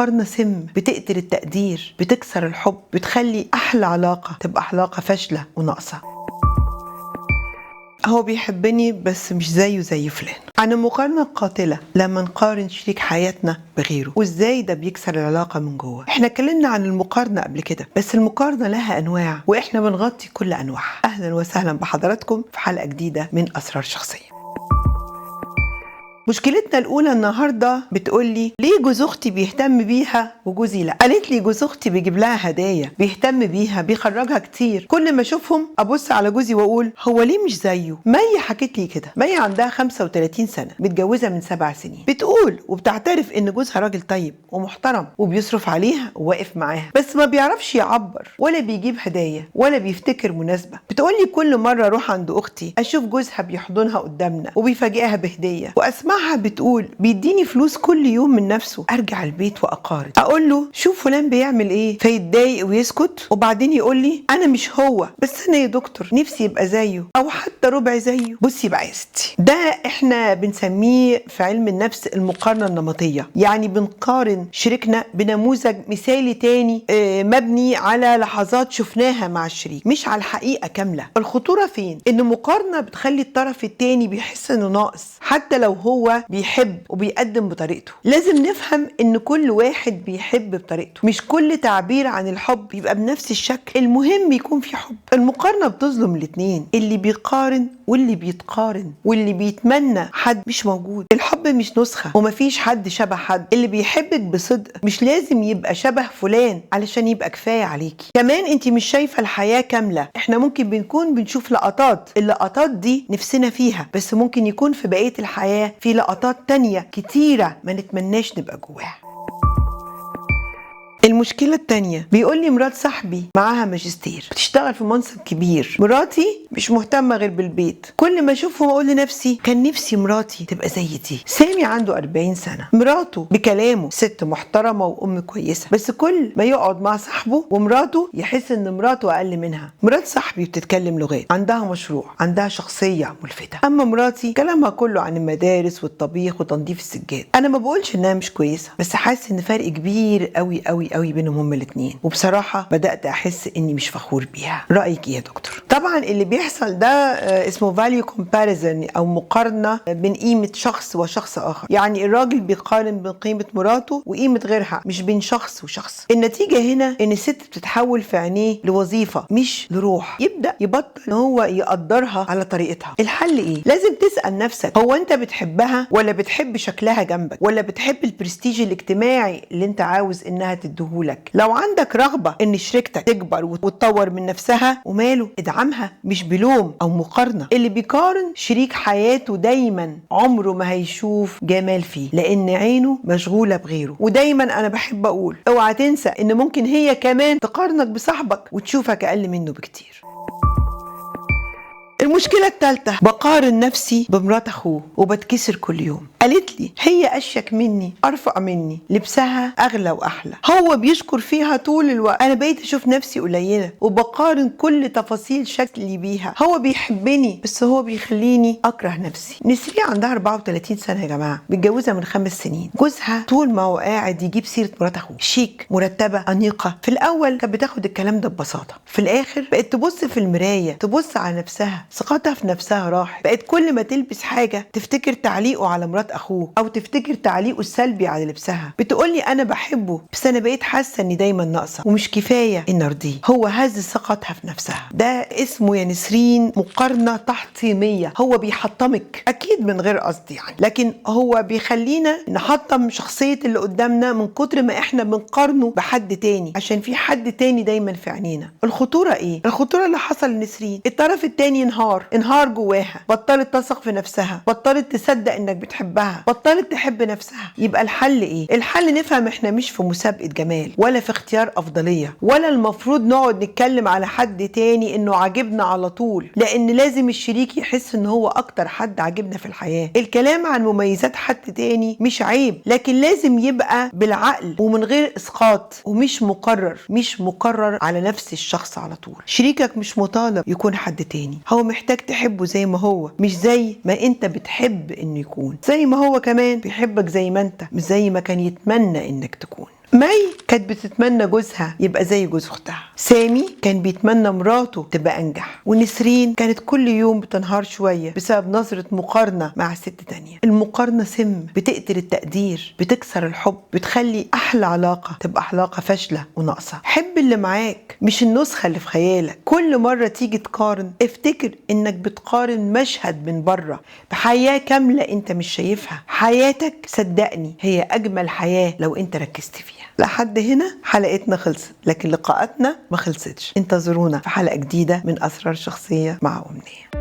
المقارنة سم، بتقتل التقدير، بتكسر الحب، بتخلي أحلى علاقة تبقى علاقة فاشلة وناقصة. هو بيحبني بس مش زيه زي فلان. عن المقارنة القاتلة لما نقارن شريك حياتنا بغيره، وازاي ده بيكسر العلاقة من جوه. احنا اتكلمنا عن المقارنة قبل كده، بس المقارنة لها انواع واحنا بنغطي كل انواعها. اهلا وسهلا بحضراتكم في حلقة جديدة من اسرار شخصية. مشكلتنا الأولى النهاردة بتقولي ليه جوز أختي بيهتم بيها وجوزي لا؟ قالت لي جوز أختي بيجيب لها هدايا، بيهتم بيها، بيخرجها كتير. كل ما أشوفهم أبص على جوزي وأقول هو ليه مش زيه؟ مي حكت لي كده. مي عندها 35 سنة، متجوزة من 7 سنين. بتقول وبتعترف إن جوزها راجل طيب ومحترم وبيصرف عليها وواقف معاها، بس ما بيعرفش يعبر ولا بيجيب هدايا ولا بيفتكر مناسبة. بتقولي كل مرة أروح عند أختي أشوف جوزها بيحضنها قدامنا وبيفاجئها بهدية، وأسمعها بتقول بيديني فلوس كل يوم من نفسه. ارجع البيت واقارن، اقول له شوف فلان بيعمل ايه، فيتضايق ويسكت، وبعدين يقول لي انا مش هو، بس انا يا دكتور نفسي يبقى زيه او حتى ربع زيه. بصي بقى يا ستي، ده احنا بنسميه في علم النفس المقارنه النمطيه. يعني بنقارن شريكنا بنموذج مثالي تاني مبني على لحظات شفناها مع الشريك، مش على الحقيقه كامله. الخطوره فين؟ ان مقارنه بتخلي الطرف التاني بيحس انه ناقص حتى لو هو بيحب وبيقدم بطريقته. لازم نفهم ان كل واحد بيحب بطريقته، مش كل تعبير عن الحب يبقى بنفس الشكل. المهم يكون في حب. المقارنة بتظلم الاتنين، اللي بيقارن واللي بيتقارن واللي بيتمنى حد مش موجود. الحب مش نسخة ومفيش حد شبه حد. اللي بيحبك بصدق مش لازم يبقى شبه فلان علشان يبقى كفاية عليكي. كمان انت مش شايفة الحياة كاملة. احنا ممكن بنكون بنشوف لقطات، اللقطات دي نفسنا فيها، بس ممكن يكون في بقية الحياة في لقطات تانية كتيرة ما نتمناش نبقى جواها. المشكلة التانية، بيقول لي مرات صاحبي معاها ماجستير، بتشتغل في منصب كبير، مراتي مش مهتمة غير بالبيت. كل ما اشوفهم اقول لنفسي كان نفسي مراتي تبقى زي دي. سامي عنده 40 سنة، مراته بكلامه ست محترمة وام كويسة، بس كل ما يقعد مع صاحبه ومراته يحس ان مراته اقل منها. مرات صاحبي بتتكلم لغات، عندها مشروع، عندها شخصية ملفتة، اما مراتي كلامها كله عن المدارس والطبيخ وتنظيف السجاد. انا ما بقولش انها مش كويسة، بس حاسس ان فرق كبير قوي قوي قوي بينهم هما الاثنين، وبصراحه بدات احس اني مش فخور بيها. رايك ايه يا دكتور؟ طبعا اللي بيحصل ده اسمه فاليو كومباريزن، او مقارنه بين قيمه شخص وشخص اخر. يعني الراجل بيقارن بين قيمه مراته وقيمه غيرها، مش بين شخص وشخص. النتيجه هنا ان الست بتتحول في عينيه لوظيفه مش لروح. يبدا يبطل ان هو يقدرها على طريقتها. الحل ايه؟ لازم تسال نفسك، هو انت بتحبها ولا بتحب شكلها جنبك، ولا بتحب البرستيج الاجتماعي اللي انت عاوز انها تديهولك؟ لو عندك رغبة ان شريكتك تكبر وتطور من نفسها، وماله، ادعمها مش بلوم او مقارنة. اللي بيقارن شريك حياته دايما عمره ما هيشوف جمال فيه، لان عينه مشغولة بغيره. ودايما انا بحب اقول اوعى تنسى ان ممكن هي كمان تقارنك بصاحبك وتشوفك اقل منه بكتير. المشكلة الثالثة، بقارن نفسي بمرات اخوه وبتكسر كل يوم. قالت لي هي اشيك مني، ارفع مني، لبسها اغلى واحلى، هو بيشكر فيها طول الوقت. انا بقيت اشوف نفسي قليلة وبقارن كل تفاصيل شكلي بيها. هو بيحبني بس هو بيخليني اكره نفسي. نسرين عندها 34 سنة يا جماعة، متجوزة من 5 سنين. جوزها طول ما هو قاعد يجيب سيرة مرات اخوه، شيك، مرتبة، انيقة. في الاول كانت بتاخد الكلام ده ببساطة، في الاخر بقت تبص في المراية، تبص على نفسها، ثقتها في نفسها راحت. بقت كل ما تلبس حاجة تفتكر تعليقه على مرات اخوه او تفتكر تعليقه السلبي على لبسها. بتقولي انا بحبه بس انا بقيت حاسة اني دايما ناقصة ومش كفاية ان ارضيه. هو هز ثقتها في نفسها. ده اسمه يا نسرين مقارنة تحطيمية. هو بيحطمك اكيد من غير قصد يعني، لكن هو بيخلينا نحطم شخصية اللي قدامنا من كتر ما احنا بنقارنه بحد تاني، عشان في حد تاني دايما في عينينا. الخطورة ايه؟ الخطورة اللي حصل لنسرين، الطرف التاني انهار جواها، بطلت تثق في نفسها، بطلت تصدق انك بتحبها، بطلت تحب نفسها. يبقى الحل ايه؟ الحل نفهم احنا مش في مسابقة جمال ولا في اختيار افضلية، ولا المفروض نقعد نتكلم على حد تاني انه عاجبنا على طول، لان لازم الشريك يحس ان هو اكتر حد عاجبنا في الحياة. الكلام عن مميزات حد تاني مش عيب، لكن لازم يبقى بالعقل ومن غير اسقاط، ومش مقرر على نفس الشخص على طول. شريكك مش مطالب يكون حد تاني، هو محتاج تحبه زي ما هو، مش زي ما انت بتحب انه يكون. زي ما هو كمان بيحبك زي ما انت، مش زي ما كان يتمنى انك تكون. مي كانت بتتمنى جوزها يبقى زي جوز اختها. سامي كان بيتمنى مراته تبقى انجح. ونسرين كانت كل يوم بتنهار شويه بسبب نظره مقارنه مع ست تانية. المقارنه سم، بتقتل التقدير، بتكسر الحب، بتخلي احلى علاقه تبقى علاقه فاشله وناقصه. حب اللي معاك مش النسخه اللي في خيالك. كل مره تيجي تقارن افتكر انك بتقارن مشهد من بره بحياه كامله انت مش شايفها. حياتك صدقني هي اجمل حياه لو انت ركزت فيها. لحد هنا حلقتنا خلصت، لكن لقاءاتنا ما خلصتش. انتظرونا في حلقه جديده من اسرار شخصيه مع أمنية.